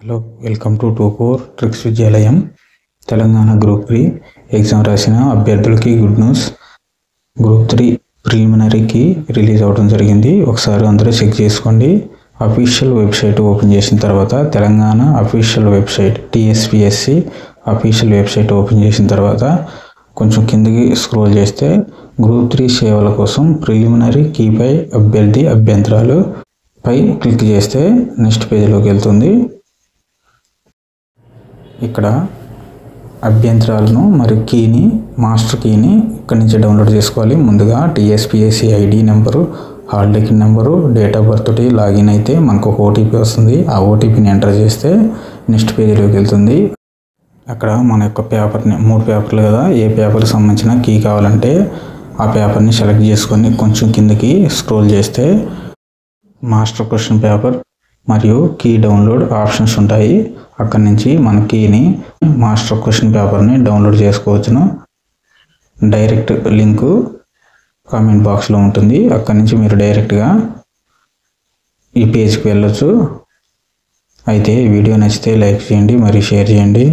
Hello, welcome to 2 tricks విద్యాలయం. Telangana group 3 exam రాసిన అభ్యర్థులకి గుడ్ న్యూస్. గ్రూప్ 3 ప్రిలిమినరీకి రిలీజ్ అవ్వడం జరిగింది. ఒకసారి అందరూ చెక్ చేసుకోండి. అఫీషియల్ వెబ్సైట్ ఓపెన్ చేసిన తర్వాత Telangana official website TSPSC official website open చేసిన తర్వాత కొంచెం కిందకి స్క్రోల్ చేస్తే గ్రూప్ 3 సేవల కోసం ప్రిలిమినరీ కీపై అభ్యర్థి అభ్యంతరాలు పై క్లిక్ చేస్తే నెక్స్ట్ పేజీలోకి వెళ్తుంది. ఇక్కడ అభ్యంతరాలను మరియు కీని మాస్టర్ కీని ఇక్కడి నుంచి డౌన్లోడ్ చేసుకోవాలి. ముందుగా TSPSC ID number, hall ticket number, date of birth తోటి లాగిన్ అయితే మనకు ఒక ఓటీపీ వస్తుంది. ఆ ఓటీపీని ఎంటర్ చేస్తే నెక్స్ట్ పేజీలోకి వెళ్తుంది. అక్కడ మన యొక్క పేపర్ని 3 పేపర్లు కదా, ఏ పేపర్కి సంబంధించిన కీ కావాలంటే ఆ పేపర్ని సెలెక్ట్ చేసుకొని కొంచెం కిందకి స్క్రోల్ చేస్తే మాస్టర్ క్వశ్చన్ పేపర్ మరియు కీ డౌన్లోడ్ ఆప్షన్స్ ఉంటాయి. అక్కడి నుంచి మన కీని మాస్టర్ క్వశ్చన్ పేపర్ని డౌన్లోడ్ చేసుకోవచ్చును. డైరెక్ట్ లింకు కామెంట్ బాక్స్లో ఉంటుంది. అక్కడి నుంచి మీరు డైరెక్ట్గా ఈ పేజ్కి వెళ్ళొచ్చు. అయితే ఈ వీడియో నచ్చితే లైక్ చేయండి మరియు షేర్ చేయండి.